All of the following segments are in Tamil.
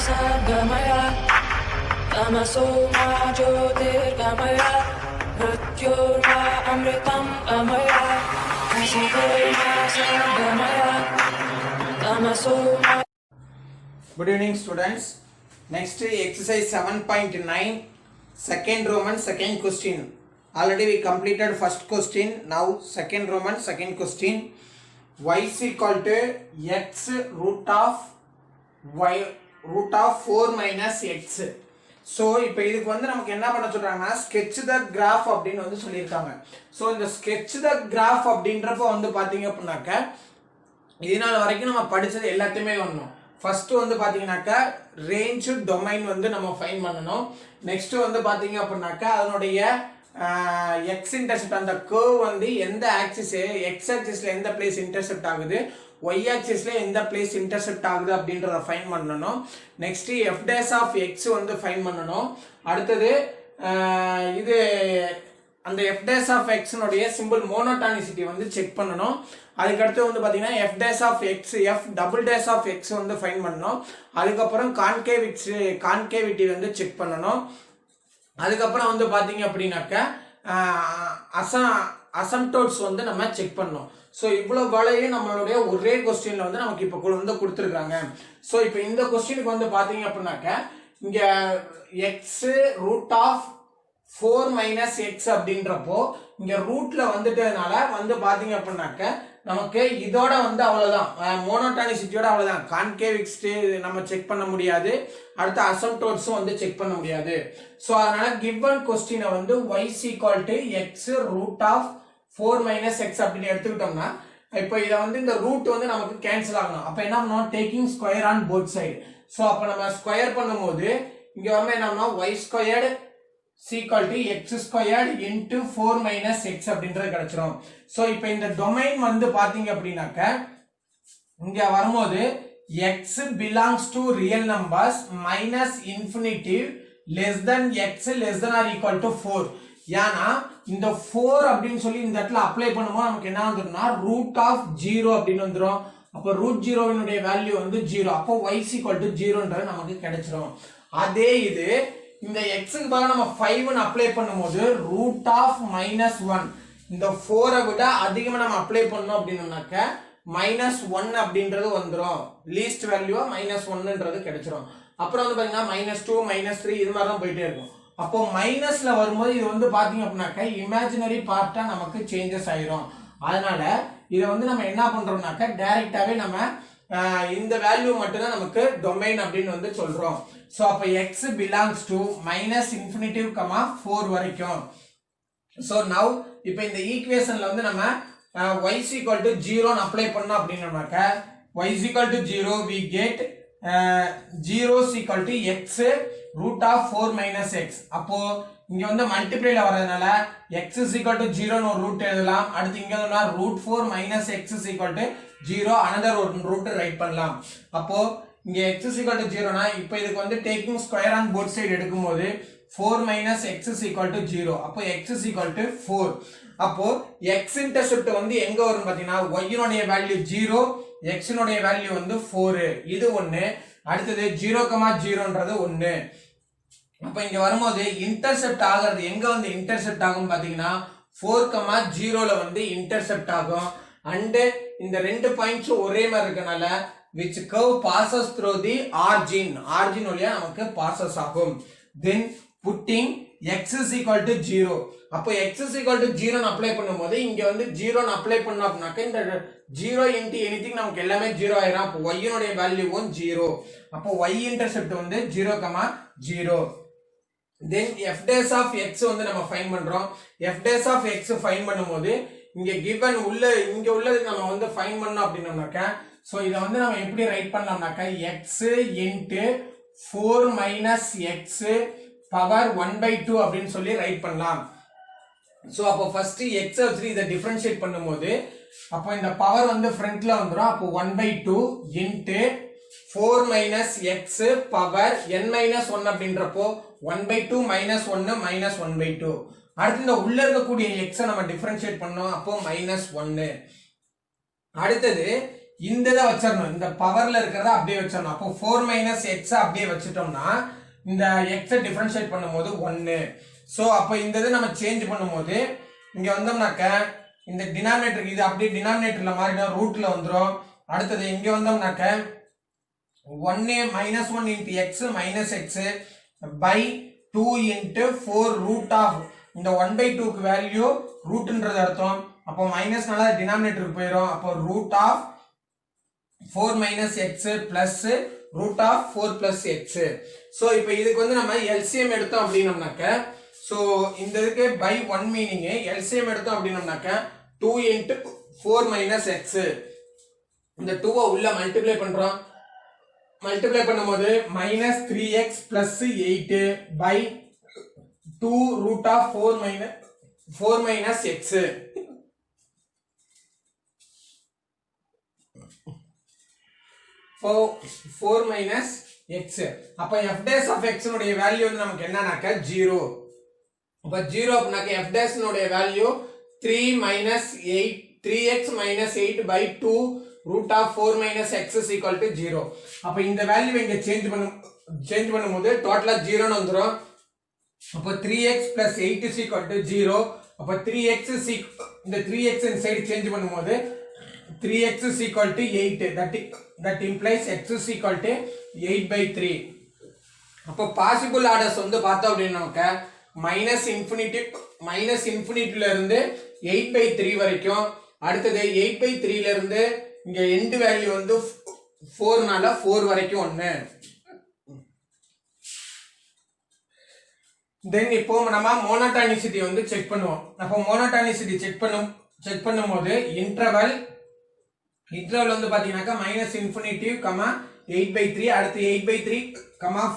सर्गमय तमसो मा ज्योतिर्गमय मृत्योर्मा अमृतं गमय असतो मा सर्गमय तमसो मा. Good evening students. Next exercise 7.9 second Roman second question. Already we completed first question. Now second Roman second question. Y is equal to x root of 4 minus x. So இப்போ இதுக்கு வந்து நமக்கு என்ன பண்ண சொல்றாங்கன்னா sketch the graph அப்படின்னு வந்து சொல்லியிருக்காங்க. ஸோ இந்த sketch the graph அப்படின்றப்ப வந்து பார்த்தீங்க அப்படின்னாக்க இதனால வரைக்கும் நம்ம படிச்சது எல்லாத்தையுமே வரணும். ஃபர்ஸ்ட் வந்து பாத்தீங்கன்னாக்கா ரேஞ்ச் டொமைன் வந்து நம்ம ஃபைண்ட் பண்ணணும். நெக்ஸ்ட் வந்து பாத்தீங்க அப்படின்னாக்கா அதனுடைய எக்ஸ் இன்டர்செப்ட் அந்த கர்வ் வந்து எந்த ஆக்சிஸ் எக்ஸ் ஆக்சிஸ்ல எந்த பிளேஸ் இன்டர்செப்ட் ஆகுது, ஒய் ஆக்சிஸ்ல எந்த பிளேஸ் இன்டர்செப்ட் ஆகுது அப்படின்றத ஃபைண்ட் பண்ணணும். Next f dash of x வந்து ஃபைண்ட் பண்ணணும். அடுத்தது இது அந்த எஃப் டேஸ் ஆஃப் எக்ஸ்னுடைய சிம்பிள் மோனோடானிசிட்டி வந்து செக் பண்ணணும். அதுக்கடுத்து வந்து பாத்தீங்கன்னா f dash of x f double dash of x வந்து ஃபைண்ட் பண்ணணும். அதுக்கப்புறம் கான்கேவிட்டி வந்து செக் பண்ணணும். அதுக்கப்புறம் வந்து பாத்தீங்க அப்படின்னாக்க அசம்டோட்ஸ் வந்து நம்ம செக் பண்ணணும். ஸோ இவ்வளவு வேலையும் நம்மளுடைய ஒரே கொஸ்டின்ல வந்து நமக்கு இப்போ வந்து கொடுத்துருக்காங்க. ஸோ இப்போ இந்த கொஸ்டினுக்கு வந்து பாத்தீங்க அப்படின்னாக்க இங்க x root of 4 minus x அப்படின்றப்போ இங்க ரூட்ல வந்துட்டதுனால வந்து பாத்தீங்க அப்படின்னாக்க நமக்கு இதோட வந்து அவ்வளவுதான், மோனோடானிசிட்டியோட அவ்வளவுதான். கான்கேவிக்ஸ் நம்ம செக் பண்ண முடியாது, அடுத்து அசம்டோட்ஸும் வந்து செக் பண்ண முடியாது. ஸோ அதனால கிவன் கொஸ்டினை வந்து y equal to x root of 4 minus x அப்படின்னு எடுத்துக்கிட்டோம்னா இப்போ இதை வந்து இந்த ரூட் வந்து நமக்கு கேன்சல் ஆகணும். அப்ப என்ன பண்ணணும், taking square on both side. So அப்ப நம்ம ஸ்கொயர் பண்ணும்போது இங்க வந்து என்ன y squared equal to x squared into 4 minus x அப்படின்றது கிடைச்சிரும். சோ இப்போ இந்த டொமைன் வந்து பாத்தீங்க அப்படின்னாக்க இங்க வரும்போது x belongs to real numbers minus infinitive less than x less than or equal to 4. ஏன்னா இந்த 4 அப்படின்னு சொல்லி இந்த இடத்துல அப்ளை பண்ணும்போது நமக்கு என்ன வந்துரும்னா ரூட் ஆஃப் 0 அப்படின்னு வந்துரும். அப்ப ரூட் 0 னுடைய வேல்யூ வந்து 0. அப்போ y equal to 0ன்றது நமக்கு கிடைச்சிரும். அதே இது இந்த எக்ஸுக்கு பதிலா நம்ம 5 ன்னு அப்ளை பண்ணும்போது ரூட் ஆஃப் -1 இந்த 4 விட அதிகமா நம்ம அப்ளை பண்ணோம் அப்படின்னாக்க -1 அப்படின்றது வந்துரும். லீஸ்ட் வேல்யூவா -1ன்றது கிடைச்சிரும். அப்புறம் வந்து பாத்தீங்கன்னா -2 -3 இது மாதிரி தான் போயிட்டே இருக்கும். அப்போ மைனஸ்ல வரும்போது இது வந்து பாத்தீங்க அப்படின்னாக்க இமேஜினரி பார்ட்டா நமக்கு சேஞ்சஸ் ஆயிரும். அதனால இதை வந்து நம்ம என்ன பண்றோம்னாக்க டைரக்டாவே நம்ம இந்த வேல்யூ மட்டும் தான் நமக்கு டொமைன் அப்படின்னு வந்து சொல்றோம். சோ அப்ப x belongs to minus infinitive, 4 வரைக்கும். சோ now இப்போ இந்த ஈக்குவேஷன்ல வந்து நம்ம y is equal to 0 ன்னு அப்ளை பண்ணோம் அப்படின்னாக்க y is equal to 0 we get 0 is equal to x root of 4 minus x. அப்போ இங்க வந்து மல்டிப்ளைல வரதுனால x is equal to 0 ன்னு ஒரு ரூட் எழுதலாம். அடுத்து இங்க வந்து root 4 minus x is equal to 0 another root right பண்ணலாம். அப்போ இங்க x is equal to 0 னா இப்போ இதுக்கு வந்து taking square on both side எடுக்கும்போது 4 minus x is equal to 0. அப்போ x is equal to 4. அப்போ x இன்டர்செப்ட் வந்து எங்க வரும் பாத்தீங்கன்னா y னுடைய வேல்யூ 0, x னுடைய வேல்யூ வந்து 4. இது ஒண்ணு. அடுத்தது 0,0ன்றது 1. அப்ப இங்க வரும்போது இன்டர்செப்ட் ஆகிறது எங்க வந்து இன்டர்செப்ட் ஆகும் பாத்தீங்கன்னா 4,0ல வந்து இன்டர்செப்ட் ஆகும். அண்ட் இந்த ரெண்டு பாயிண்ட்ஸ் ஒரே மாதிரி இருக்கனால which curve passes through the origin வழியா நமக்கு passes ஆகும். then putting x is equal to 0. அப்போ x is equal to 0 ன்னு அப்ளை பண்ணும்போது இங்க வந்து 0 ன்னு அப்ளை பண்ணோம் அப்படினாக்க இந்த 0 into anything நமக்கு எல்லாமே 0 ஆயிரும். அப்போ y னுடைய வேல்யூவும் 0. அப்போ y இன்டர்செப்ட் வந்து 0,0. then f dash of x வந்து நம்ம ஃபைண்ட் பண்றோம். f dash of x find பண்ணும்போது இங்க given இங்க உள்ளது நம்ம வந்து ஃபைண்ட் பண்ணோம் அப்படின்னாக்க சோ இத வந்து நம்ம எப்படி right பண்ணலாம்னாக்க x into 4 minus x power 1/2 அப்படின்னு சொல்லி ரைட் பண்ணலாம். சோ அப்போ ஃபர்ஸ்ட் x வச்சு இத டிஃபரன்ஷியேட் பண்ணும்போது அப்போ இந்த பவர் வந்து ஃப்ரண்ட்ல வந்துரும். அப்போ 1/2 into 4 minus x power n-1 அப்படின்றப்போ 1/2 minus 1 minus 1/2. அடுத்து இந்த உள்ள இருக்கக்கூடிய x நம்ம டிஃபரன்ஷியேட் பண்ணோம். அப்போ -1. அடுத்தது இந்த இதை வச்சிடணும், இந்த பவர்ல இருக்கிறத அப்படியே வச்சிடணும். அப்போ 4 மைனஸ் எக்ஸ் அப்படியே வச்சுட்டோம்னா இந்த எக்ஸை டிஃபரன்ஷியேட் பண்ணும்போது 1. ஸோ அப்போ இந்த இதை நம்ம சேஞ்ச் பண்ணும்போது இங்க வந்தோம்னாக்க இந்த டினாமினேட்டர் இது அப்படியே டினாமினேட்டர்ல மாறிடும், ரூட்ல வந்துடும். அடுத்தது இங்க வந்தோம்னாக்க 1 minus 1 into x minus x by 2 into 4 root of இந்த 1/2 க்கு வேல்யூ ரூட்ன்றது அர்த்தம். அப்போ மைனஸ்னால டினாமினேட்டருக்கு போயிடும். அப்போ root of 4 minus x plus root of 4 plus x. So இப்போ இதுக்கு வந்து நம்ம எல்சிஎம் எடுத்தோம் அப்படின்னோம்னாக்க ஸோ இந்த இதுக்கு பை 1 மீனிங் எல்சிஎம் எடுத்தோம் அப்படின்னோம்னாக்க 2 into 4 minus x. இந்த 2 உள்ள மல்டிப்ளை பண்றோம். மல்டிப்ளை பண்ணும்போது minus 3x plus 8 by 2 root of 4 minus x. So 4 minus x. அப்ப f dash of x உடைய வேல்யூ வந்து நமக்கு என்னன்னாக்க 0. அப்ப 0 அப்படினாக்க f dash உடைய value 3x minus 8 by 2 root of 4 minus x is equal to 0. அப்ப இந்த வேல்யூ இங்க சேஞ்ச் பண்ணும்போது டோட்டலா 0 ன்னு வந்துரும். அப்ப 3x plus 8 is equal to 0. அப்ப 3x is இந்த 3x inside சேஞ்ச் பண்ணும்போது 3x is equal to 8. That implies x is equal to 8 by 3. அப்ப பாசிபிள் ஆர்டர்ஸ் வந்து பார்த்தோம் அப்படின்னாக்க மைனஸ் இன்ஃபினிட்டில இருந்து 8 by 3 வரைக்கும். அடுத்தது 8 by 3 ல இருந்து இங்க எண்ட் வேல்யூ வந்து 4 நால 4 வரைக்கும் ஒண்ணு. தென் இப்போ நம்ம மோனோடானிசிட்டி வந்து செக் பண்ணுவோம். அப்போ மோனோடானிசிட்டி செக் பண்ணும்போது இன்டர்வல் வந்து பாத்தீங்கன்னாக்கா மைனஸ் இன்ஃபினிட்டி 8 by 3 அடுத்து 8 by 3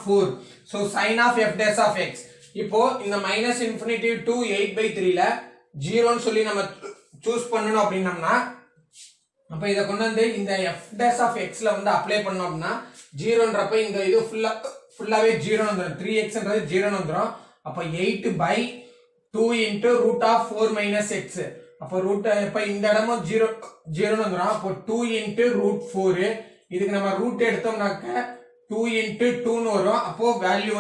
4. So sine of f dash of x. இப்போ இந்த மைனஸ் இன்ஃபினிட்டி டு 8 by 3 ல 0ன்னு சொல்லி நம்ம சூஸ் பண்ணணும் அப்படின்னம்னா அப்ப இத கொண்டு வந்து இந்த f dash of x ல வந்து அப்ளை பண்ணோம் அப்படினா 0ன்றப்ப இந்த இது ஃபுல்லாவே 0 வந்துரும். 3xன்றது 0 வந்துரும். அப்ப 8 by 2 into root of 4 minus x. அப்ப ரூட் இப்ப இந்த இடமும் 0 வந்துரும். அப்ப 2 into root 4. இதுக்கு நம்ம ரூட் எடுத்தோம்னாக்க 2 into 2 ன்னு வரும். அப்போ வேல்யூ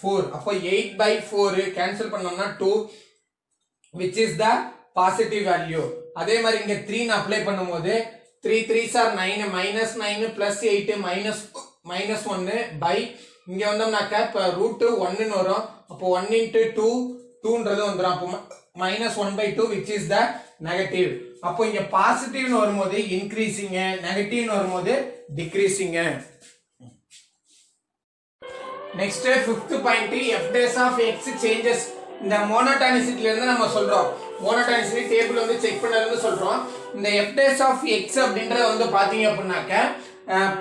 4. அப்ப 8 by 4 கேன்சல் பண்ணோம்னா 2 which is the positive value. அதே மாதிரி இங்க 3 ன்னு அப்ளை பண்ணும்போது 3 3s are 9 minus 9 plus 8 minus 1 by இங்க வந்தோம்னாக்க இப்ப ரூட் 1 ன்னு வரும். அப்போ 1 into 2 2ன்றது வந்துரும். அப்போ minus 1 by 2 which is the negative. அப்போ இங்க பாசிட்டிவ்னு வரும்போது இன்கிரீசிங், நெகட்டிவ்னு வரும்போது decreasing. Next 5th point f dash of x changes. இந்த மோனோடானிசிட்டில இருந்து நம்ம சொல்றோம். மோனோடானிசிட்டி டேபிள் வந்து செக் பண்ணறது சொல்றோம். இந்த f dash of x அப்படிங்கறது வந்து பாத்தீங்க அப்படினாக்க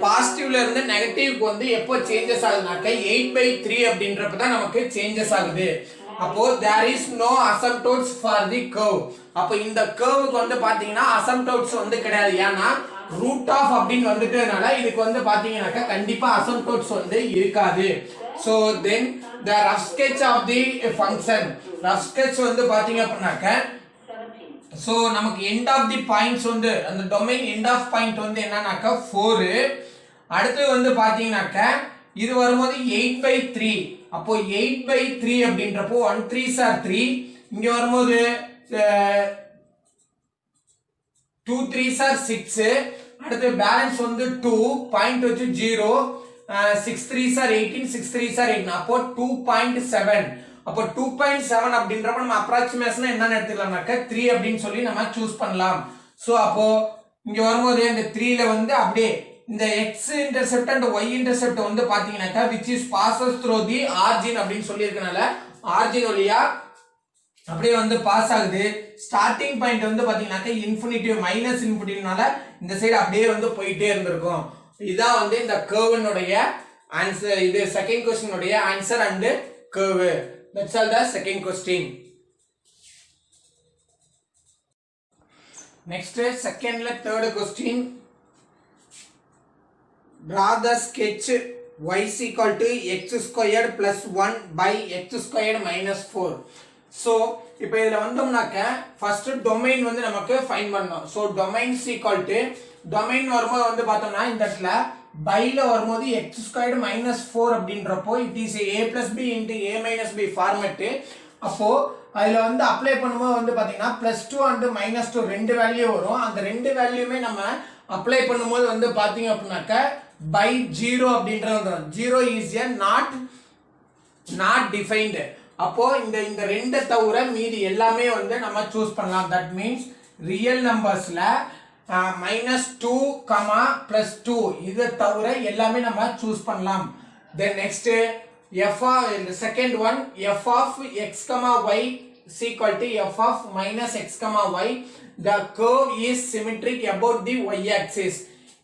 பாசிட்டிவ்ல இருந்து நெகட்டிவ்க்கு வந்து எப்போ சேஞ்சஸ் ஆகுதுனாக்க 8 by 3 அப்படின்றப்ப தான் நமக்கு சேஞ்சஸ் ஆகுது. அப்போ there is no asymptotes for the curve. அப்ப இந்த கர்வுக்கு வந்து பாத்தீங்கன்னா asymptotes வந்து கிடையாது. ஏன்னா root of அப்படின்னு வந்துட்டதனால இதுக்கு வந்து பாத்தீங்கன்னாக்க கண்டிப்பா asymptotes வந்து இருக்காது. So then the rough sketch of the function, rough sketch வந்து பாத்தீங்க அப்படினாக்க so நமக்கு end of the points வந்து அந்த domain end of point வந்து என்னன்னாக்க 4. அடுத்து வந்து பாத்தீங்கன்னாக்க இது வரும்போது 8 by 3. அப்போ 8 by 3 அப்படின்றப்போ 1 3s are 3. இங்க வரும்போது 2 3s are 6. அடுத்து பேலன்ஸ் வந்து 2 பாயிண்ட் வச்சு 0. 6 3s are 18, 6 3s are 18. அப்போ 2.7. அப்போ 2.7 அப்படின்றப்ப நம்ம அப்ராக்ஸிமேஷனா என்னன்னு எடுத்துக்கலாம்னாக்க 3 அப்படின்னு சொல்லி நம்ம சூஸ் பண்ணலாம். சோ அப்போ இங்க வரும்போது இந்த 3 ல வந்து அப்படியே இந்த x intercept and y intercept வந்து பாத்தீங்கன்னாக்க which is passes through the origin அப்படின்னு சொல்லி இருக்கனால origin வழியா அப்படியே வந்து பாஸ் ஆகுது. ஸ்டார்டிங் பாயிண்ட் வந்து பாத்தீங்கன்னாக்க இன்ஃபினிட்டி மைனஸ் இன்ஃபினிட்டினால இந்த சைடு அப்படியே வந்து போயிட்டே இருந்திருக்கும். இதான் வந்து இந்த கர்வ்னுடைய ஆன்சர். இது செகண்ட் क्वेश्चन உடைய answer and curve. That's all the second question. Next second la third question. Draw the sketch y is equal to x squared plus 1 by x squared minus 4. So இப்போ இதுல வந்தோம்னாக்க first domain வந்து நமக்கு ஃபைண்ட் பண்ணனும். So domain is equal to domain வரும்போது வந்து பார்த்தோம்னா இந்த இடத்துல பைல வரும்போது எக்ஸ் ஸ்கொயர்டு மைனஸ் 4 அப்படின்றப்போ it is a plus b into a minus b format. அப்போ அதுல வந்து அப்ளை பண்ணும்போது வந்து பாத்தீங்கன்னா +2 அண்ட் -2 ரெண்டு வேல்யூ வரும். அந்த ரெண்டு வேல்யூமே நம்ம அப்ளை பண்ணும்போது வந்து பாத்தீங்க அப்படின்னாக்க பை 0 அப்படின்றது வந்துடும். 0 இஸ் ஏ நாட் டிஃபைன்டு. அப்போ இந்த ரெண்டை தவிர மீதி எல்லாமே வந்து நம்ம சூஸ் பண்ணலாம். தட் மீன்ஸ் ரியல் நம்பர்ஸ்ல -2, +2 இதை தவிர எல்லாமே நம்ம சூஸ் பண்ணலாம். Then next the second one f of x y is equal to f of minus x y. The curve is symmetric about the y axis.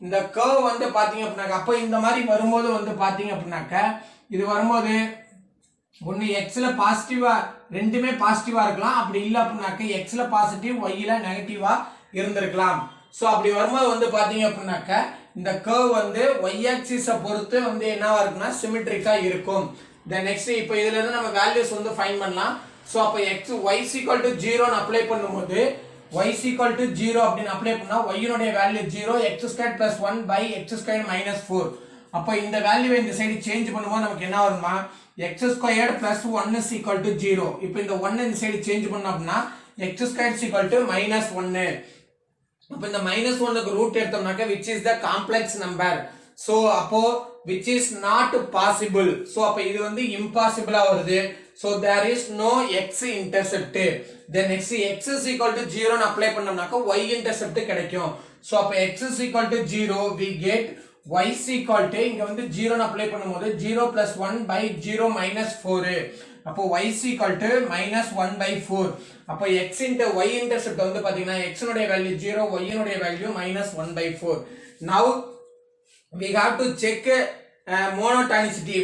இந்த curve வந்து பாத்தீங்க அப்படினாக்க அப்ப இந்த மாதிரி வரும்போது வந்து பாத்தீங்க அப்படினாக்க இது வரும்போது ஒன்னு x ல பாசிட்டிவா ரெண்டுமே பாசிட்டிவா இருக்கலாம். அப்படி இல்ல அப்படினாக்க x ல பாசிட்டிவ் y ல நெகட்டிவா இருந்திருக்கலாம். சோ அப்படி வரும்போது வந்து பாத்தீங்க அப்படினாக்க இந்த கர்வ் வந்து y ஆக்சிஸை பொறுத்து வந்து என்னவா இருக்குன்னா சிமெட்ரிக்கா இருக்கும். தென் நெக்ஸ்ட் இப்போ இதுல இருந்து நம்ம வேல்யூஸ் வந்து ஃபைண்ட் பண்ணலாம். சோ அப்ப y = 0 ன்னு அப்ளை பண்ணும்போது y = 0 அப்படினு அப்ளை பண்ணா y னுடைய வேல்யூ 0 x² + 1 / x² - 4. அப்ப இந்த வேல்யூவை இந்த சைடு சேஞ்ச் பண்ணும்போது நமக்கு என்ன வரும்னா x² + 1 = 0. இப்போ இந்த 1 இந்த சைடு சேஞ்ச் பண்ணோம் அப்படினா x² = -1. அப்ப இந்த -1 க்கு root எடுத்தோம்னாக்க which is the complex number. so அப்போ which is not possible. so அப்ப இது வந்து impossible-ஆ வருது. so there is no x intercept. then next x = 0 ன்னு அப்ளை பண்ணோம்னாக்க y intercept கிடைக்கும். so அப்ப x = 0 we get y = இங்க வந்து 0 ன்னு அப்ளை பண்ணும்போது 0 + 1 / 0 - 4. அப்போ y = -1/4. அப்போ x into y intercept வந்து பாத்தீங்கன்னா x னுடைய வேல்யூ 0 y னுடைய value -1/4. now we have to check monotonicity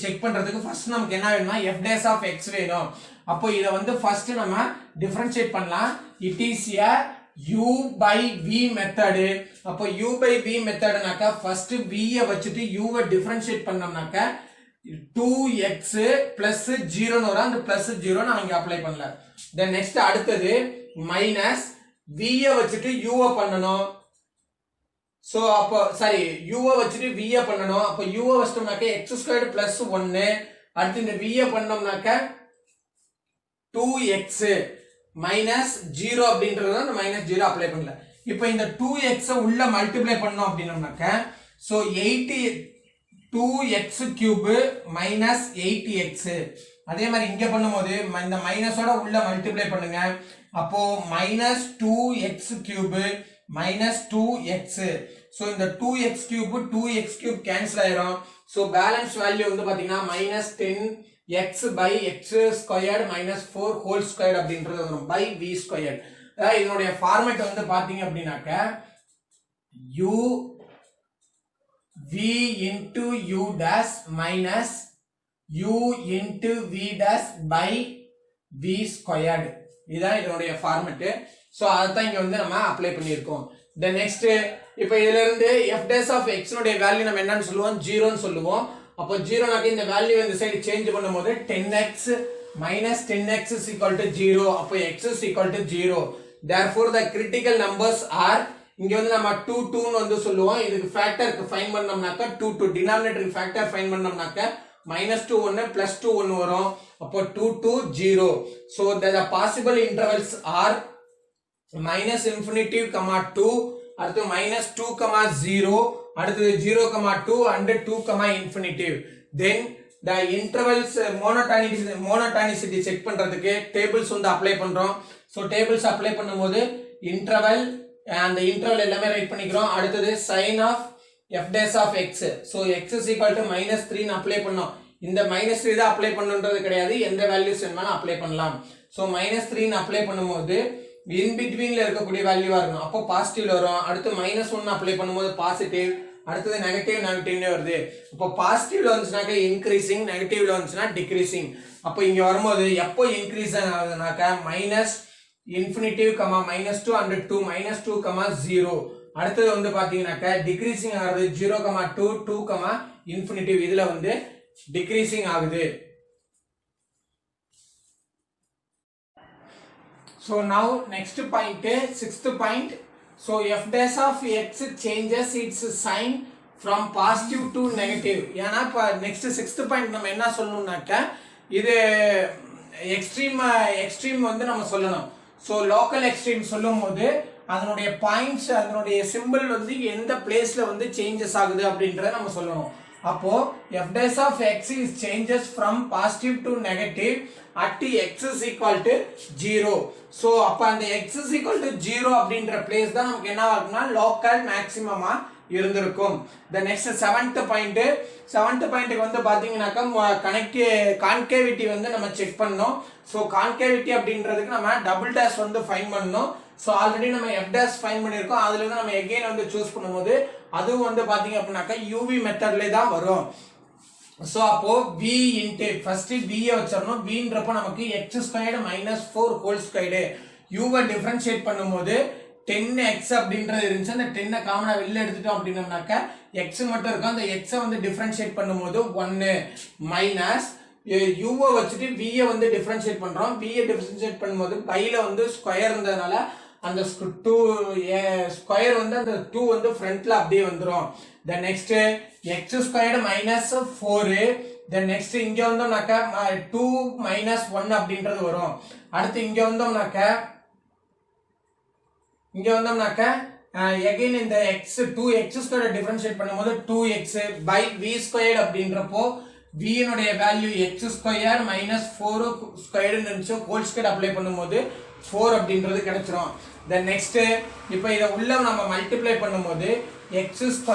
check பண்றதுக்கு ஃபர்ஸ்ட் நமக்கு என்ன வேணும்னா f dash of x வேணும். அப்போ இத வந்து ஃபர்ஸ்ட் நம்ம டிஃபரன்ஷியேட் பண்ணலாம். it is a u by v method. அப்போ u by v methodனாக்க ஃபர்ஸ்ட் v ய வச்சிட்டு u வை டிஃபரன்ஷியேட் பண்ணோம்னாக்க 2x plus 0 ன்னு வரும். அந்த +0 நான் இங்க அப்ளை பண்ணல. தென் நெக்ஸ்ட் அடுத்தது மைனஸ் v ய வச்சிட்டு u வை பண்ணனும். சோ அப்போ சாரி u வை வச்சிட்டு v ய பண்ணனும். அப்போ u வை வச்சிட்டோம்னாக்க x² + 1. அடுத்து இந்த v ய பண்ணோம்னாக்க 2x -0 அப்படின்றது அந்த -0 அப்ளை பண்ணல. இப்போ இந்த 2x உள்ள மல்டிப்ளை பண்ணோம் அப்படினோம்னாக்க சோ 2x³ - 8x. அதே மாதிரி இங்க பண்ணும்போது இந்த மைனஸோட உள்ள மல்டிப்ளை பண்ணுங்க. அப்போ -2x³ - 2x. சோ இந்த 2x³ 2x³ கேன்சல் ஆயிரும். சோ பேலன்ஸ் வேல்யூ வந்து பாத்தீங்கன்னா -10x/x² - 4 ஹோல் ஸ்கொயர் அப்படின்றது வரும் by v². இதனுடைய ஃபார்மேட் வந்து பாத்தீங்க அப்படினாக்க u v into u dash minus u into v dash by v squared. இதான் இதனுடைய ஃபார்மேட். சோ அதான் இங்க வந்து நம்ம அப்ளை பண்ணியிருக்கோம். தென் நெக்ஸ்ட் இப்போ இதுல இருந்து f dash of x னுடைய வேல்யூ நம்ம என்னன்னு சொல்லுவோம் 0 ன்னு சொல்லுவோம். அப்போ 0 னாக்க இந்த வேல்யூ இந்த சைடு சேஞ்ச் பண்ணும்போது 10x - 10x = 0. அப்போ x = 0. therefore the critical numbers are இங்க வந்து நம்ம 2 2 ன்னு வந்து சொல்லுவோம். இதுக்கு ஃபேக்டருக்கு ஃபைண்ட் பண்ணோம்னாக்க 2 2 டினாமினேட்டர் ஃபேக்டர் ஃபைண்ட் பண்ணோம்னாக்க -2 1 +2 1 வரும். அப்போ 2 2 0. so the possible intervals are -∞, -2, அடுத்து -2, 0, அடுத்து 0, 2 and 2, then the intervals monotonicity check பண்றதுக்கு டேபிள்ஸ் வந்து அப்ளை பண்றோம். so tables அப்ளை பண்ணும்போது இன்டர்வல் அந்த இன்டர்வல் எல்லாமே ரைட் பண்ணிக்கிறோம். அடுத்தது sin of f dash of x. so x = -3 ன்னு அப்ளை பண்ணோம். இந்த -3 தான் அப்ளை பண்ணனும்ன்றது கிடையாது. எந்த வேல்யூஸ் வேணாலும் அப்ளை பண்ணலாம். so -3 ன்னு அப்ளை பண்ணும்போது இன் பிட்வீன்ல இருக்கக்கூடிய வேல்யூவா இருக்கும். அப்போ பாசிட்டிவ்ல வரும். அடுத்து -1 அப்ளை பண்ணும்போது பாசிட்டிவ். அடுத்து நெகட்டிவ்னே வருது. அப்போ பாசிட்டிவ்ல வந்துச்சுனாக்க இன்கிரீசிங், நெகட்டிவ்ல வந்துச்சுனா டிக்ரீசிங். அப்போ இங்க வரும்போது எப்போ இன்கிரீஸ் ஆகுதுனாக்க -∞, -2 and 2, -2, 0. அடுத்தது வந்து பாத்தீங்கன்னாக்க டிக்ரீசிங் ஆகுது 0, 2, 2, இதுல வந்து டிக்ரீசிங் ஆகுது. so now next point, sixth point. so f dash of x changes its sign from positive to negative. ஏன்னா இப்ப next 6th point நம்ம என்ன சொல்லணும்னாக்க இது எக்ஸ்ட்ரீம் வந்து நம்ம சொல்லணும். ஸோ லோக்கல் எக்ஸ்ட்ரீம் சொல்லும் போது அதனுடைய பாயிண்ட்ஸ் அதனுடைய சிம்பிள் வந்து எந்த பிளேஸ்ல வந்து சேஞ்சஸ் ஆகுது அப்படின்றத நம்ம சொல்லணும். அப்போ f dash of x is changes from positive to negative at x is equal to 0. So அப்ப அந்த x is equal to 0 அப்படின்ற பிளேஸ் தான் நமக்கு என்ன ஆகும்னா லோக்கல் மேக்ஸிமமா இருந்திருக்கும். the next seventh point வந்து பாத்தீங்கன்னாக்கா கான்கேவிட்டி வந்து நம்ம செக் பண்ணோம். சோ கான்கேவிட்டி அப்படின்றதுக்கு நம்ம டபுள் டேஷ் வந்து ஃபைண்ட் பண்ணோம். சோ ஆல்ரெடி நம்ம f dash ஃபைண்ட் பண்ணிருக்கோம். அதுல இருந்து நம்ம again வந்து சூஸ் பண்ணும்போது அதுவும் வந்து பாத்தீங்க அப்படின்னாக்கா UV மெத்தட்ல தான் வரும். சோ அப்போ v இன்டு ஃபர்ஸ்ட் v ய வச்சிரணும். v ன்றப்ப நமக்கு x² - 4 ஹோல் ஸ்கொயர்டு u வை டிஃபரன்ஷியேட் பண்ணும்போது 10x அப்படின்றது இருந்துச்சு. அந்த 10 காமனா வெளில எடுத்துட்டோம் அப்படின்னம்னாக்க x மட்டும் இருக்கும். அந்த x வந்து டிஃபரன்ஷியேட் பண்ணும்போது 1 மைனஸ் u வை வச்சுட்டு v ய வந்து டிஃபரன்ஷியேட் பண்றோம். v ய டிஃபரன்ஷியேட் பண்ணும்போது பைல வந்து ஸ்கொயர் இருந்ததனால அந்த 2 ஸ்கொயர் வந்து அந்த 2 வந்து ஃப்ரண்ட்ல அப்படியே வந்துரும். the next x² - 4 then next இங்க வந்தோம்னாக்க 2 - 1 அப்படின்றது வரும். அடுத்து இங்க வந்தோம்னாக்க again இந்த x 2x² டிஃபரன்ஷியேட் பண்ணும்போது 2x by v² அப்படின்றப்போ v னுடைய வேல்யூ x² - 4 ஸ்கொயர்டு இருந்துச்சு. ஹோல் ஸ்கொயர் அப்ளை பண்ணும்போது 4 அப்படின்றது கிடைச்சிரும். then next இப்போ இத உள்ள நம்ம மல்டிப்ளை பண்ணும்போது x² -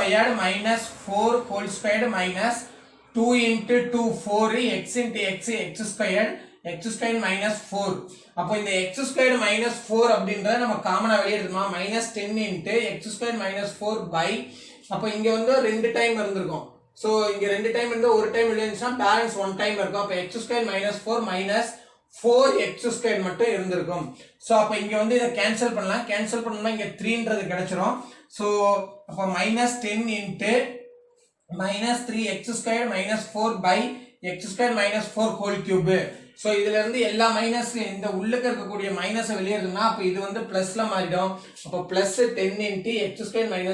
4 whole squared minus 2 into 2 4 x into x x² - 4. அப்போ இந்த x² - 4 அப்படின்றத நம்ம காமனா வெளிய எடுத்துமா -10 into x² - 4 by அப்போ இங்க வந்து ரெண்டு டைம் இருந்திருக்கும். சோ இங்க ரெண்டு டைம் இருந்து ஒரு டைம் வெளிய இருந்துச்சுனா பேலன்ஸ் 1 டைம் இருக்கும். அப்போ x² - 4 minus 4x² மட்டும் இருந்திருக்கும். சோ அப்ப இங்க வந்து இத கேன்சல் பண்ணலாம். கேன்சல் பண்ணனும்னா இங்க 3 ன்றது கிடைச்சிரும். சோ அப்ப -10 into -3x² - 4 by x² - 4 whole cube. So இதுல இருந்து எல்லா மைனஸ் இந்த உள்ளுக்கு இருக்கக்கூடிய மைனஸை வெளியேறதுனா அப்ப இது வந்து பிளஸ்ல மாறிடும். அப்ப +10 into x²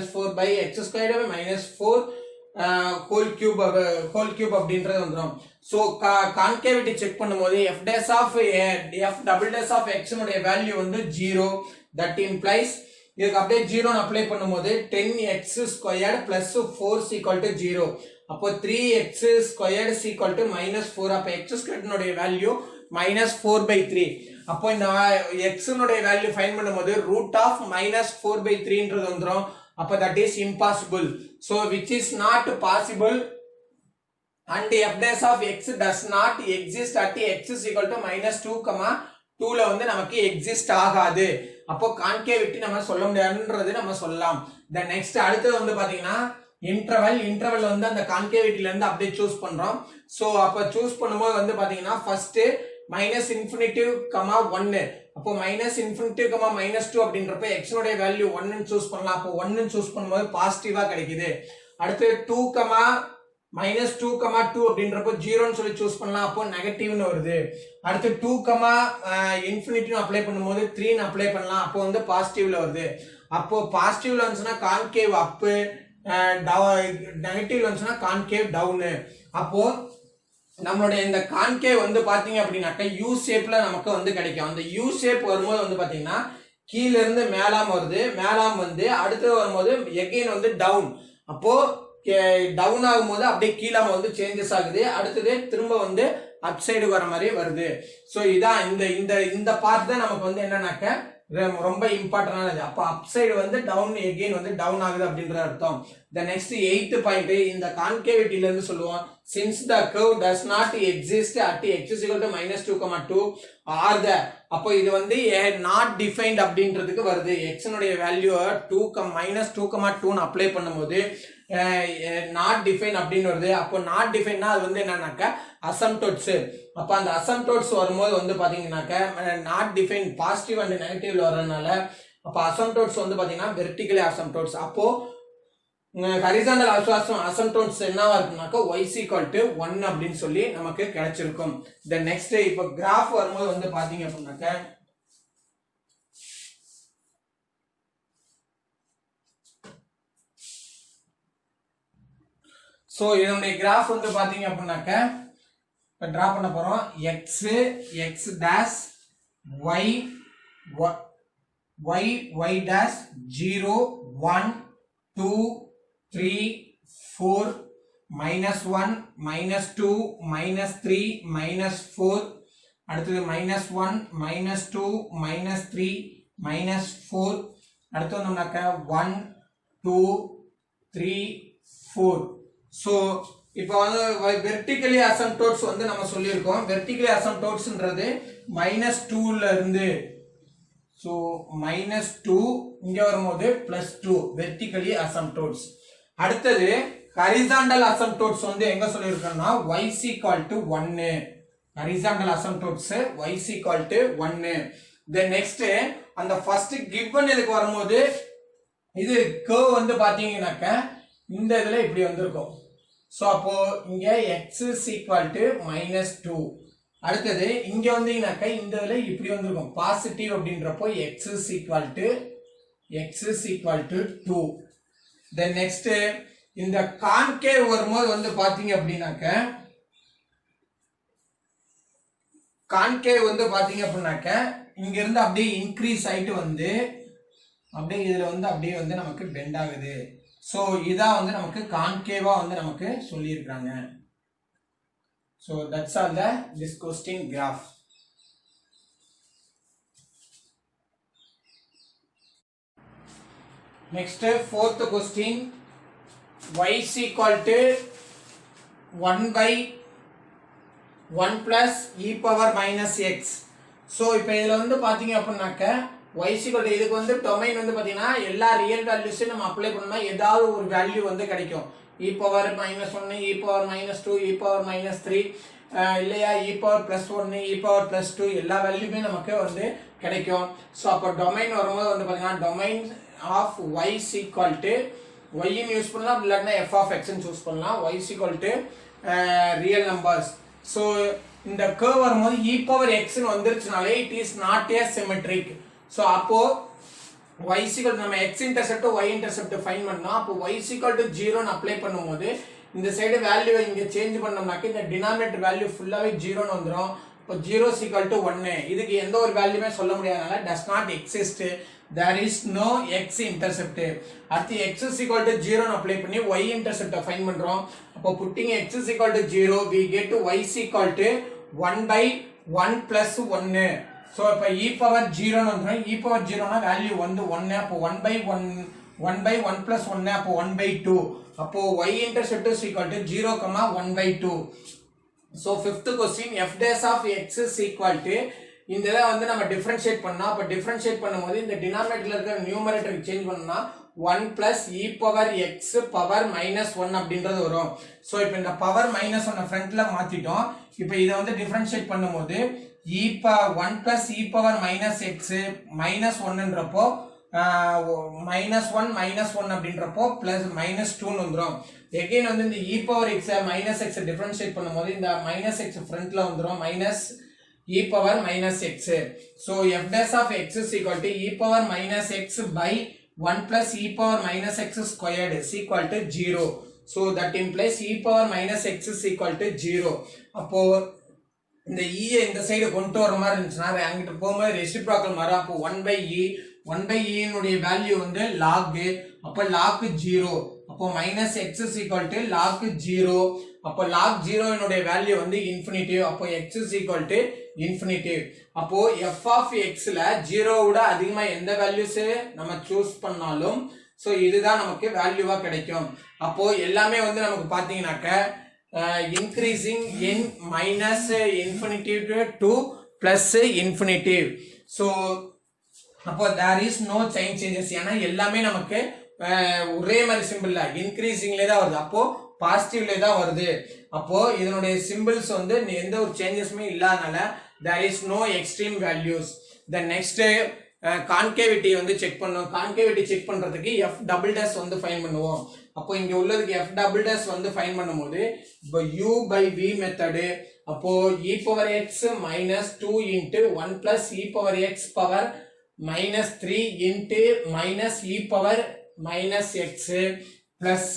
- 4 by x² - 4 whole cube அப்படின்றது வந்துரும். சோ கான்கேவிட்டி செக் பண்ணும்போது f double dash of x னுடைய வேல்யூ வந்து 0. that implies இதுக்கு அப்படியே 0 ன்னு அப்ளை பண்ணும்போது 10x² + 4 = 0. அப்போ 3x² = -4. அப்ப x² னுடைய வேல்யூ -4/3. அப்போ இந்த x னுடைய வேல்யூ ஃபைண்ட் பண்ணும்போது √(-4/3) ன்றது வந்துரும். அப்ப that is impossible. So which is not possible and f dash of x does not exist at x is equal to -2, 2ல வந்து நமக்கு எக்ஸிஸ்ட் ஆகாது. அப்போ கான்கேவிட்டி நம்ம சொல்ல முடியாதுன்றது நம்ம சொல்லலாம். the next அடுத்து வந்து பாத்தீங்கன்னா இன்டர்வல் வந்து அந்த கான்கேவிட்டில இருந்து அப்படியே சூஸ் பண்றோம். சோ அப்ப சூஸ் பண்ணும்போது வந்து பாத்தீங்கன்னா ஃபர்ஸ்ட் -∞, 1 அப்போ -∞, -2 அப்படின்றப்ப x னுடைய வேல்யூ 1 ன்னு சூஸ் பண்ணலாம். அப்போ 1 ன்னு சூஸ் பண்ணும்போது பாசிட்டிவா கிடைக்குது. அடுத்து 2, -2, 2 அப்படின்றப்ப 0 ன்னு சொல்லி சூஸ் பண்ணலாம். அப்போ நெகட்டிவ்னு வருது. அடுத்து 2, ∞ அப்ளை பண்ணும்போது 3 ன்னு அப்ளை பண்ணலாம். அப்போ வந்து பாசிட்டிவ்ல வருது. அப்போ பாசிட்டிவ்ல வந்துச்சுன்னா கான்கேவ் அப், நெகட்டிவ்ல வந்துச்சுன்னா கான்கேவ் டவுன். அப்போ நம்மளுடைய இந்த கான்கேவ் வந்து பாத்தீங்க அப்படின்னாக்க யூ ஷேப்ல நமக்கு வந்து கிடைக்கும். அந்த யூ ஷேப் வரும்போது வந்து பாத்தீங்கன்னா கீழ இருந்து மேலாம் வருது, மேலாம் வந்து அடுத்து வரும்போது எகைன் வந்து டவுன். அப்போ டவுன் ஆகும்போது அப்படியே கீழாம வந்து சேஞ்சஸ் ஆகுது. அடுத்தது திரும்ப வந்து அப் சைடு வர மாதிரி வருது. சோ இதான் இந்த பார்ட் தான் நமக்கு வந்து என்னன்னாக்க ரொம்ப இம்பார்ட்டன்டானது. அப்ப அப் சைடு வந்து டவுன் எகைன் வந்து டவுன் ஆகுது அப்படின்ற அர்த்தம். the next 8th point இந்த கான்கேவிட்டில இருந்து சொல்லுவோம் since the curve does not exist at x is equal to -2, 2 or the அப்போ இது வந்து not defined அப்படின்றதுக்கு வருது. x னுடைய வேல்யூ -2, 2 ன்னு அப்ளை பண்ணும்போது not defined அப்படின்னு வருது. அப்போ not defined அது வந்து என்னன்னாக்க அசம்ப்டோட்ஸ். அப்ப அந்த அசம்ப்டோட்ஸ் வரும்போது வந்து பாத்தீங்கன்னாக்க not defined பாசிட்டிவ் அண்ட் நெகட்டிவ்ல வரதுனால அப்ப அசம்ப்டோட்ஸ் வந்து பாத்தீங்கன்னா வெர்டிகலி அசம்ப்டோட்ஸ். அப்போ ஹரிசாண்டல் அசம்ப்டோட்ஸ் என்னவா இருக்குனாக்க y = 1 அப்படின்னு சொல்லி நமக்கு கிடைச்சிருக்கும். the next இப்ப கிராஃப் வரும்போது வந்து பாத்தீங்க அப்படின்னாக்க ஸோ இதனுடைய கிராஃப் வந்து பாத்தீங்க அப்படின்னாக்க இப்போ டிரா பண்ண போறோம். X x dash y y dash 0 1 2 3 4 -1 -2 -3 -4 அடுத்தது -1 -2 -3 -4 அடுத்து வந்தோம்னாக்க 1 2 3 4. ஸோ இப்போ வந்து வெர்டிகலி அசம்ப்டோட்ஸ் வந்து நம்ம சொல்லியிருக்கோம். வெர்டிகலி அசம்ப்டோட்ஸ்ன்றது -2ல இருந்து so -2 இங்க வரும்போது +2 vertically asymptotes. அடுத்தது horizontal asymptotes வந்து எங்க சொல்லிருக்கோம்னா y = 1. horizontal asymptotes y = 1. then next அந்த first given இதுக்கு வரும்போது இது curve வந்து பாத்தீங்கன்னாக்க இந்த இதுல இப்படி வந்திருக்கும். சோ அப்போ இங்க x = -2. அடுத்தது இங்க வந்தீங்கன்னாக்க இந்த இதுல இப்படி வந்திருக்கும் பாசிட்டிவ் அப்படின்றப்போ x = 2. தென் நெக்ஸ்ட் இந்த கான்கேவ் வரும்போது வந்து பாத்தீங்க அப்படின்னாக்க கான்கேவ் வந்து பாத்தீங்க அப்படின்னாக்க இங்க இருந்து அப்படியே இன்க்ரீஸ் ஆயிட்டு வந்து அப்படியே இதுல வந்து அப்படியே வந்து நமக்கு பெண்ட் ஆகுது. சோ இதான் வந்து நமக்கு கான்கேவா வந்து நமக்கு சொல்லியிருக்காங்க. So that's all the this question graph. Next fourth question, y is equal to 1 by 1 plus e power minus x. So இப்போ இதுல வந்து பாத்தீங்க அப்படின்னாக்க y is equal to இதுக்கு வந்து டொமைன் வந்து பாத்தீங்கன்னா எல்லா ரியல் வேல்யூஸையும் நம்ம அப்ளை பண்ணோம்னா ஏதாவது ஒரு வேல்யூ வந்து கிடைக்கும். e power -1 e power -2 e power -3 இல்லையா e power +1 e power +2 எல்லா வேல்யூமே நமக்கு வந்து கிடைக்கும். ஸோ அப்போ டொமைன் வரும்போது வந்து பார்த்தீங்கன்னா domain of y equal to y use பண்ணலாம் இல்லைன்னா f of x சூஸ் பண்ணலாம். y equal to real numbers. So இந்த கர்வ் வரும்போது e power x வந்துருச்சுனாலே it is not a symmetric. So அப்போ y equal நம்ம x intercept y intercept find பண்ணோம். அப்போ y equal to 0 ன்னு அப்ளை பண்ணும்போது இந்த சைடு வேல்யூ இங்க சேஞ்ச் பண்ணோம்னாக்க இந்த டினாமினேட்டர் வேல்யூ ஃபுல்லாவே 0 ன்னு வந்துரும். இப்போ 0 equal to 1. இதுக்கு எந்த ஒரு வேல்யூமே சொல்ல முடியாதனால does not exist. there is no x intercept. அடுத்து x equal to 0 ன்னு அப்ளை பண்ணி y intercept ஃபைண்ட் பண்றோம். அப்போ putting x equal to 0 we get to y equal to 1 by 1 plus 1. So இப்போ e power 0 ன்னு வந்துரும். e power 0 னா வேல்யூ வந்து 1. அப்போ 1 by 1 plus 1 அப்போ 1 by 2. அப்போ y intercept is equal to 0, 1 by 2. So fifth question, f dash of x is equal to இந்த இத வந்து நம்ம டிஃபரன்ஷியேட் பண்ணா அப்ப டிஃபரன்ஷியேட் பண்ணும்போது இந்த டினாமினேட்டர்ல இருக்கிற நியூமரேட்டர் சேஞ்ச் பண்ணா 1 plus e power x power -1 அப்படின்றது வரும். சோ இப்போ இந்த பவர் -1 ஃப்ரண்ட்ல மாத்திட்டோம். இப்போ இத வந்து டிஃபரன்ஷியேட் பண்ணும்போது e power 1 plus e power -x -1ன்றப்போ -1 அப்படின்றப்போ பிளஸ் -2 ன்னு வந்துரும். again வந்து இந்த e power x -x differentiate பண்ணும்போது இந்த -x ஃப்ரண்ட்ல வந்துரும் e power -x. so f dash of x is equal to e power -x by 1 plus e power -x squared is equal to 0. so that implies e power -x is equal to 0. அப்போ இந்த e இந்த சைடு கொண்டு வர மாதிரி இருந்துச்சுனா அங்கிட்டு போகும்போது ரெசிப்ரோக்கல் மாறும். அப்போ 1 by e னுடைய வேல்யூ வந்து log. அப்போ log 0. அப்போ -x is equal to log 0. அப்போ log 0 னுடைய வேல்யூ வந்து இன்ஃபினிட்டிவ். அப்போ x is equal to infinitive. அப்போ f of x ல 0 விட அதிகமா எந்த வேல்யூஸ் நம்ம சூஸ் பண்ணாலும் சோ இதுதான் நமக்கு வேல்யூவா கிடைக்கும். அப்போ எல்லாமே வந்து நமக்கு பாத்தீங்கன்னாக்க increasing in minus infinity to plus infinity. so அப்போ there is no sign changes. ஏன்னா எல்லாமே நமக்கு ஒரே மாதிரி சிம்பிள் இன்க்ரீசிங்ல தான் வருது. அப்போ பாசிட்டிவ்ல தான் வருது. அப்போ இதனுடைய சிம்பிள்ஸ் வந்து எந்த ஒரு சேஞ்சஸுமே இல்லாதனால there is no extreme values. the next concavity வந்து செக் பண்ணோம். கான்கேவிட்டி செக் பண்றதுக்கு f டபுள் டேஷ் வந்து ஃபைண்ட் பண்ணுவோம். அப்போ இங்க உள்ளதுக்கு f டபுள் டேஷ் வந்து ஃபைண்ட் பண்ணும்போது இப்போ u by v மெத்தட். அப்போ e power x minus 2 into 1 plus e power x power minus 3 into minus e power minus x plus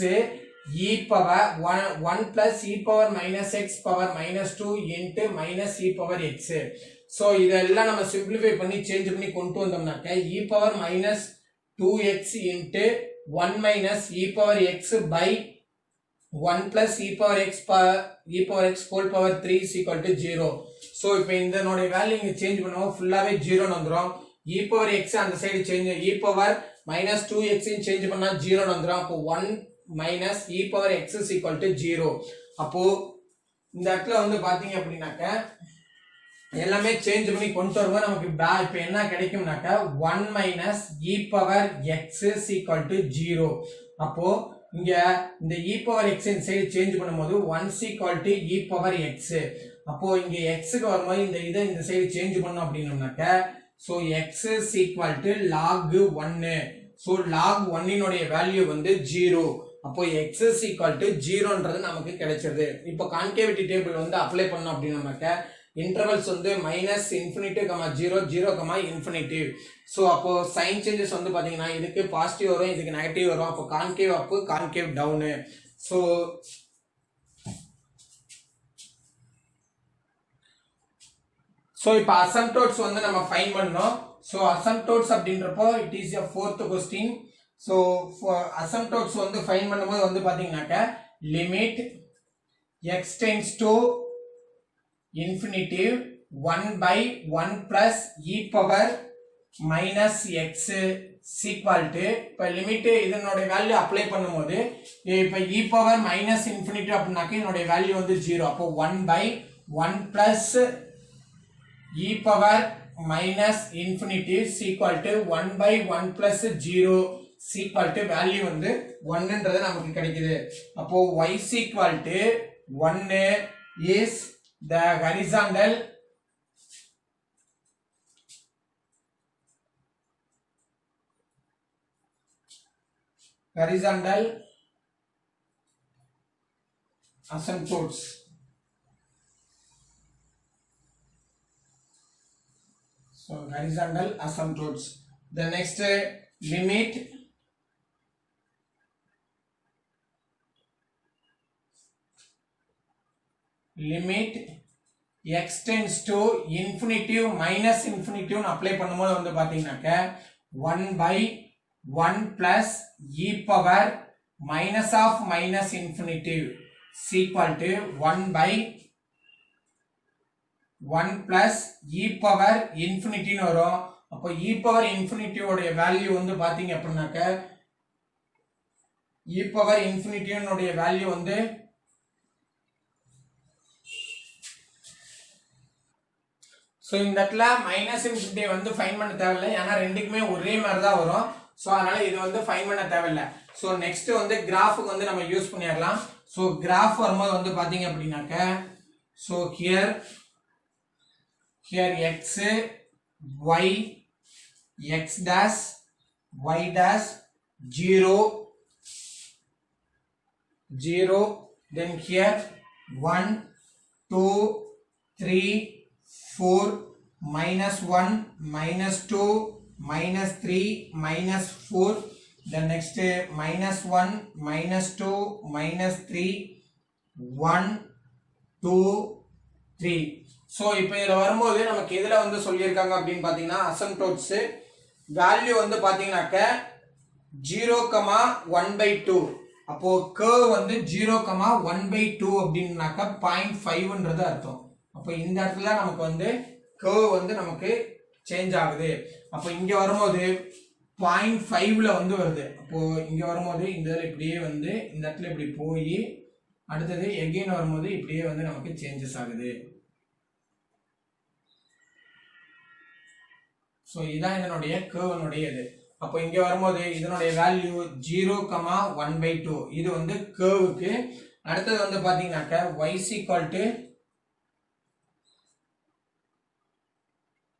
e power 1 plus e power minus x power minus 2 into minus e power x. So இதெல்லாம் நம்ம simplify பண்ணி change பண்ணி கொண்டு வந்தோம்னாக்க e power minus 2x into 1 minus e power x by 1 plus e power x whole power 3 is equal to 0. So இப்போ இதனோட வேல்யூ இங்க சேஞ்ச் பண்ணுவோம் ஃபுல்லாவே 0 வந்துரும். e power x அந்த side change e power minus 2x இன் சேஞ்ச் பண்ணா 0 வந்துரும். அப்போ 1 minus e power x is equal to 0. அப்போ இந்த இடத்துல வந்து பாத்தீங்க அப்படினாக்க எல்லாமே சேஞ்ச் பண்ணி கொண்டு வரும்போது நமக்கு இப்போ என்ன கிடைக்கும்னாக்க 1 minus e power x is equal to 0. அப்போ இங்க இந்த e power x இன் சைடு சேஞ்ச் பண்ணும்போது 1 is equal to e power x. அப்போ இங்க x க்கு வரும்போது இந்த சைடு சேஞ்ச் பண்ணோம் அப்படினோம்னாக்க so x is equal to log 1. so log 1 இனுடைய value வந்து 0. அப்போ x is equal to 0ன்றது நமக்கு கிடைச்சிருது. இப்போ கான்கேவிட்டி டேபிள் வந்து அப்ளை பண்ணோம் அப்படினோம்னாக்க இன்டர்வல்ஸ் வந்து மைனஸ் இன்ஃபினிட்டி 0 0 இன்ஃபினிட்டி. ஸோ அப்போ சைன் சேஞ்சஸ் வந்து பார்த்தீங்கன்னா இதுக்கு பாசிட்டிவ் வரும், இதுக்கு நெகட்டிவ் வரும். அப்போ concave up concave down. So இப்போ அசம்ப்டோட்ஸ் வந்து நம்ம ஃபைன் பண்ணோம். ஸோ அசம்ப்டோட்ஸ் அப்படின்றப்போ it is a fourth question. So asymptotes வந்து ஃபைன் பண்ணும்போது வந்து பார்த்தீங்கன்னாக்க limit x tends to infinitive 1 by 1 plus e power minus x is equal to இப்போ லிமிட் இதனோட வேல்யூ அப்ளை பண்ணும்போது இப்போ e power minus infinity அப்படினாக்க இதனோட வேல்யூ வந்து 0. அப்போ 1 by 1 plus e power minus infinity is equal to 1 by 1 plus 0 is equal to value வந்து 1ன்றது நமக்கு கிடைக்குது. அப்போ y is equal to 1 is the horizontal asymptotes. So horizontal asymptotes. The next limit x tends to infinitive minus infinitive apply பண்ணும்போது வந்து பாத்தீங்கன்னாக்க 1 by 1 plus e power minus of minus infinitive is equal to 1 by 1 plus e power infinity னு வரும். அப்போ e power infinity உடைய வேல்யூ வந்து பாத்தீங்க அப்படினாக்க e power infinity உடைய வேல்யூ வந்து சோ இந்த இடத்துல மைனஸ் இன்ஃபினிட்டி வந்து ஃபைண்ட் பண்ண தேவையில்லை, ஏன்னா ரெண்டுக்குமே ஒரே மாதிரி தான் வரும். சோ அதனால இது வந்து ஃபைண்ட் பண்ண தேவையில்லை. சோ நெக்ஸ்ட் வந்து கிராஃபுக்கு வந்து நம்ம யூஸ் பண்ணிடலாம். சோ கிராஃப் வரும்போது வந்து பாத்தீங்க அப்படின்னாக்க so here x y x dash y dash 0 0, then here 1 2 3 4 minus 1 minus 2 minus 3 minus 4, the next minus 1 minus 2 minus 3 1 2 3. So இப்போ இதில் வரும்போது நமக்கு எதில் வந்து சொல்லியிருக்காங்க அப்படின்னு பார்த்தீங்கன்னா அசம்ப்டோட்ஸ் வேல்யூ வந்து பார்த்தீங்கன்னாக்க 0,1/2. அப்போ கர்வ் வந்து 0,1/2 அப்படின்னாக்க 0.5ன்றது அர்த்தம். அப்போ இந்த இடத்துல நமக்கு வந்து கர்வ் வந்து நமக்கு சேஞ்ச் ஆகுது. அப்போ இங்க வரும்போது 0.5ல வந்து வருது. அப்போ இங்க வரும்போது இந்த இடத்துல இப்படியே வந்து இந்த இடத்துல இப்படி போய் அடுத்தது எகைன் வரும்போது இப்படியே வந்து நமக்கு சேஞ்சஸ் ஆகுது. ஸோ இதான் இதனுடைய கர்வ்னுடைய இது. அப்போ இங்க வரும்போது இதனுடைய வேல்யூ 0,1/2. இது வந்து கர்வுக்கு. அடுத்தது வந்து பாத்தீங்கன்னாக்க y is equal to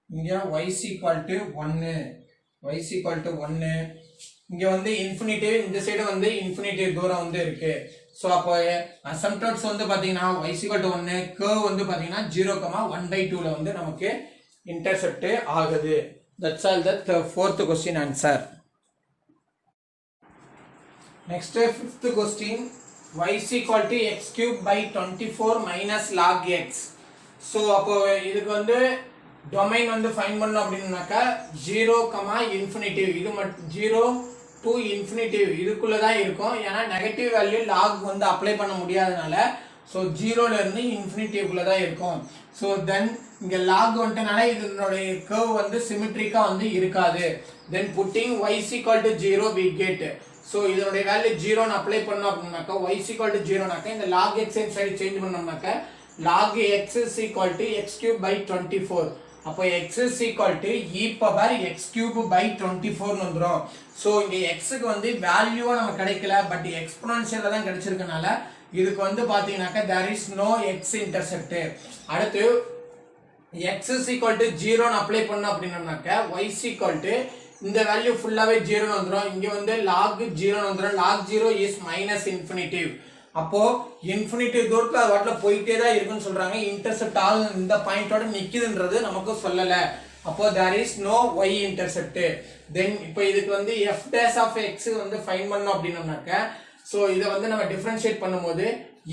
இங்க y is equal to 1 y is equal to 1. இங்க வந்து இன்ஃபினிட்டி, இந்த சைடு வந்து இன்ஃபினிட்டி தூரம் வந்து இருக்கு. சோ அப்போ அசம்ப்டோட்ஸ் வந்து பாத்தீங்கன்னா y is equal to 1, curve வந்து பாத்தீங்கன்னா 0,1/2ல வந்து நமக்கு இன்டர்செப்ட் ஆகுது. That's all the fourth question answer. Next fifth question. y is equal to x cube by 24 minus log x. So அப்போ இதுக்கு வந்து டொமைன் வந்து ஃபைண்ட் பண்ணோம் அப்படின்னாக்கா 0, இன்ஃபினிட்டிவ் இது மட்டும் 0 to இன்ஃபினிட்டிவ் இதுக்குள்ள தான் இருக்கும். ஏன்னா நெகட்டிவ் வேல்யூ லாக் வந்து அப்ளை பண்ண முடியாதனால ஸோ 0ல இருந்து இன்ஃபினிட்டிவ்க்குள்ள தான் இருக்கும். ஸோ தென் இங்கே லாக் வந்துட்டனால இதனுடைய கர்வ் வந்து சிமெட்ரிக்கா வந்து இருக்காது. Then putting y is equal to 0 we get. So இதனுடைய வேல்யூ 0ன்னு அப்ளை பண்ணோம் அப்படின்னாக்கா y is equal to 0னாக்கா இந்த log x சைடு சேஞ்ச் பண்ணோம்னாக்கா log x is equal to x cube by 24. அப்போ x is equal to e power x cube by 24 வந்துரும். ஸோ இங்க x க்கு வந்து வேல்யூவா நமக்கு கிடைக்கல, பட் எக்ஸ்போனன்ஷியல்ல தான் கிடைச்சிருக்கனால இதுக்கு வந்து பாத்தீங்கன்னாக்கா there is no x intercept. அடுத்து x is equal to 0 ன்னு அப்ளை பண்ணோம் அப்படின்னாக்கா y is equal to இந்த வேல்யூ ஃபுல்லாவே 0 ன்னு வந்துரும். இங்க வந்து log 0 ன்னு வந்துரும். log 0 is minus infinitive. அப்போ இன்ஃபினிட்டி தூரத்துல அது வாட்ல போயிட்டே தான் இருக்குன்னு சொல்றாங்க. இன்டர்செப்ட் ஆல் இந்த பாயிண்டோட நிக்குதுன்றது நமக்கு சொல்லல. அப்போ there is no y intercept. தென் இப்போ இதுக்கு வந்து f dash of x வந்து ஃபைண்ட் பண்ணோம் அப்படின்னாக்கா சோ இத வந்து நம்ம டிஃபரன்ஷியேட் பண்ணும்போது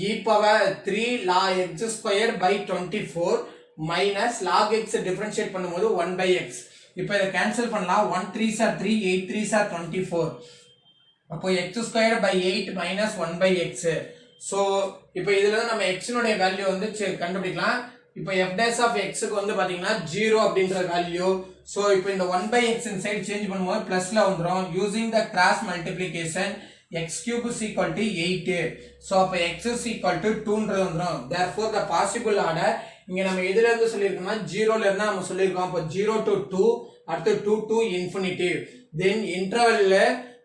e power 3 log x square by 24 minus log x differentiate பண்ணும்போது 1 by x. இப்போ இத கேன்சல் பண்ணலாம். 1 3s are 3, 8 3s are 24. அப்போ x square by 8 minus 1 by x. So இப்போ இதுல நம்ம x னுடைய வேல்யூ வந்து கண்டுபிடிக்கலாம். இப்போ f dash of x க்கு வந்து பாத்தீங்கன்னா 0 அப்படிங்கற வேல்யூ. சோ இப்போ இந்த 1 by x இன்சைடு சேஞ்ச் பண்ணும்போது பிளஸ்ல வந்துரும். Using the cross multiplication x cube is equal to 8. So அப்ப x is equal to 2 ன்றது வந்துரும். therefore the possible order இங்க நம்ம எதுல இருந்து சொல்லிருக்கோம்னா 0 ல இருந்து நம்ம சொல்லிருக்கோம். அப்ப 0 to 2 அடுத்து 2 to infinity. then intervalல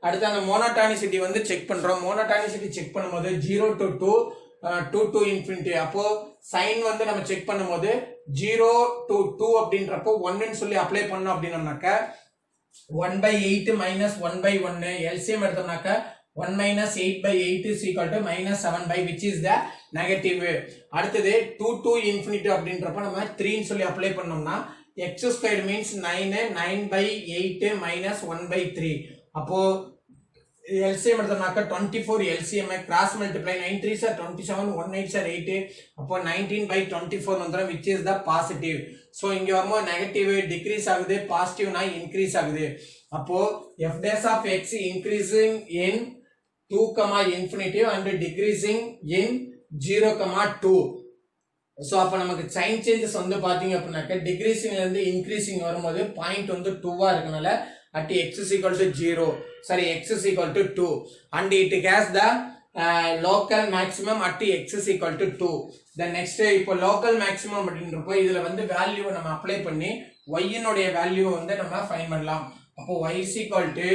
அடுத்து அந்த மோனோடானிசிட்டி வந்து செக் பண்றோம். மோனோடானிசிட்டி செக் பண்ணும்போது 0 to 2 2 to infinity. அப்போ சைன் வந்து நம்ம செக் பண்ணும்போது 0 to 2 அப்படின்றப்போ 1 ன்னு சொல்லி அப்ளை பண்ணோம் அப்படின்னாக்கா 1 by 8 minus 1 by 1 LCM எடுத்தோம்னாக்கா 1 minus 8 by 8 is equal to minus 7 by which is the negative. அடுத்தது 2 to infinity அப்படின்றப்ப நம்ம 3 ன்னு சொல்லி அப்ளை பண்ணோம்னா x squared means 9 9 by 8 minus 1 by 3. அப்போ LCM எடுத்தோம்னாக்கா 24 LCM cross multiply 9 3s are 27 1 8s are 8. அப்போ 19 by 24 வந்துரும் which is the positive. So இங்க வரும்போது நெகட்டிவ் டிக்ரீஸ் ஆகுது, பாசிட்டிவ்னா இன்கிரீஸ் ஆகுது. அப்போ f dash of x increasing in 2, infinity and decreasing in 0, 2. So அப்ப நமக்கு சைன் சேஞ்சஸ் வந்து பாத்தீங்க அப்படினாக்க டிக்ரீசிங்ல இருந்து இன்கிரீசிங் வரும்போது பாயிண்ட் வந்து 2 இருக்கனால at x is equal to 0 sorry x is equal to 2 and it has the local maximum at x is equal to 2. then next இப்போ local maximum அப்படின்றப்போ இதுல வந்து வேல்யூ நம்ம அப்ளை பண்ணி y னுடைய வேல்யூ வந்து நம்ம ஃபைண்ட் பண்ணலாம். அப்போ y is equal to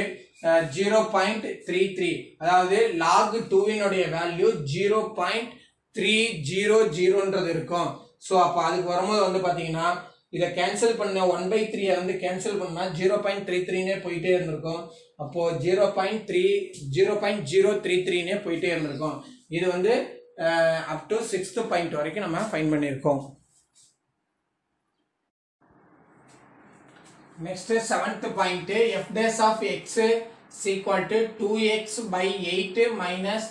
0.33 அதாவது log 2 னுடைய வேல்யூ 0.300ன்றது இருக்கும். சோ அப்ப அதுக்கு வரும்போது வந்து பாத்தீங்கன்னா இத கேன்சல் பண்ண 1 by 3 வந்து கேன்சல் பண்ணா 0.33 னே போயிட்டே இருந்திருக்கும். அப்போ 0.033 னே போயிட்டே இருந்திருக்கும். இது வந்து அப் டு 6th பாயிண்ட் வரைக்கும் நம்ம ஃபைண்ட் பண்ணிருக்கோம். Next 7th point f dash of x is equal to 2x by 8 minus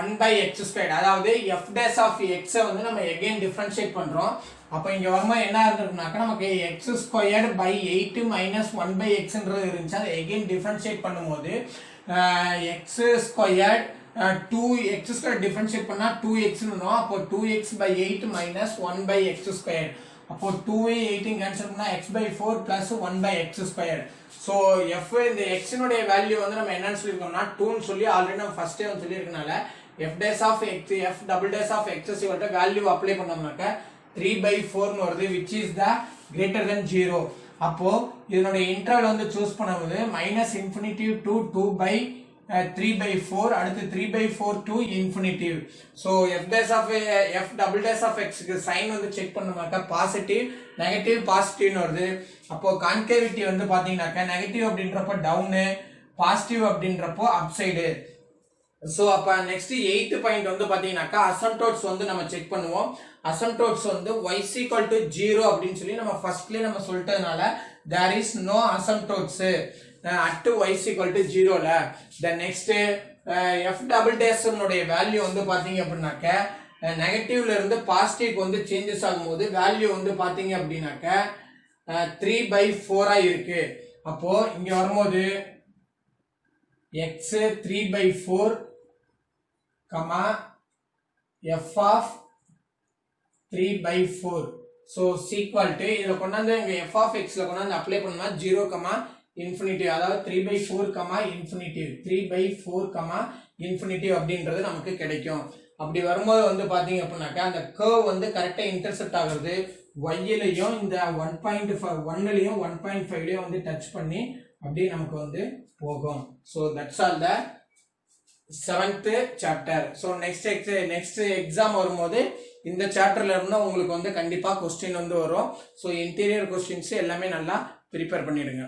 1 by x squared. அதாவது f dash of x வந்து நம்ம again differentiate பண்றோம். அப்ப இங்க வரும்போது என்ன இருக்குனாக்க நமக்கு x squared by 8 minus 1 by x ன்றது இருந்துச்சு. அதை again differentiate பண்ணும்போது x squared 2x squared differentiate பண்ணா 2x ன்னு வரும். அப்போ 2x by 8 minus 1 by x squared. அப்போ 2 8 கேன்சல் பண்ணா x by 4 plus 1 by x squared. So f இந்த x னுடைய வேல்யூ வந்து நம்ம என்னன்னு சொல்லிருக்கோம்னா 2 ன்னு சொல்லி ஆல்ரெடி நம்ம ஃபர்ஸ்ட் டைம் சொல்லிருக்கனால f dash of x f double dash of x is equal to value apply பண்ணோம்னாக்க 3 by 4 ன்னு வருது which is the greater than 0. அப்போ இதனுடைய இன்டர்வல் வந்து சூஸ் பண்ணும்போது -infinity to 2 by 3 by 4 அடுத்து 3 by 4 to infinity. so f dash of f double dash of x க்கு சைன் வந்து செக் பண்ணோம்னாக்க பாசிட்டிவ் நெகட்டிவ் பாசிட்டிவ்னு வருது. அப்போ கான்கேவிட்டி வந்து பாத்தீங்கன்னாக்க நெகட்டிவ் அப்படின்றப்ப டவுன், பாசிட்டிவ் அப்படின்றப்போ அப் சைடு. சோ அப்ப நெக்ஸ்ட் 8th பாயிண்ட் வந்து பாத்தீங்கன்னாக்க அசம்ப்டோட்ஸ் வந்து நம்ம செக் பண்ணுவோம். அசம்ப்டோட்ஸ் வந்து y is equal to 0 அப்படினு சொல்லி நம்ம ஃபர்ஸ்ட்லயே நம்ம சொல்லிட்டதனால there is no asymptotes at y is equal to 0 ல. the next எஃப் டபுள் டேஷனுடைய வேல்யூ வந்து பார்த்தீங்க அப்படின்னாக்க நெகட்டிவ்ல இருந்து பாசிட்டிவ்க்கு வந்து சேஞ்சஸ் ஆகும்போது வேல்யூ வந்து பார்த்தீங்க அப்படின்னாக்க 3/4 இருக்கு. அப்போ இங்க வரும்போது x 3/4 f of 3/4. So equal to இதில் கொண்டாந்து இங்கே f of xல கொண்டாந்து அப்ளை பண்ணா 0, இன்ஃபினிட்டிவ், அதாவது 3/4 இன்ஃபினிட்டிவ் 3/4 இன்ஃபினிட்டிவ் அப்படின்றது நமக்கு கிடைக்கும். அப்படி வரும்போது வந்து பார்த்தீங்க அப்படின்னாக்கா அந்த கர்வ் வந்து கரெக்டாக இன்டர்செப்ட் ஆகுறது ஒய்லையும் இந்த 1.1லையும் 1.5லையும் வந்து டச் பண்ணி அப்படியே நமக்கு வந்து போகும். So that's all the 7th chapter. So next exam வரும்போது இந்த சாப்டர்ல இருந்து உங்களுக்கு வந்து கண்டிப்பா கொஸ்டின் வந்து வரும். ஸோ இன்டீரியர் கொஸ்டின்ஸ் எல்லாமே நல்லா ப்ரிப்பேர் பண்ணிடுங்க.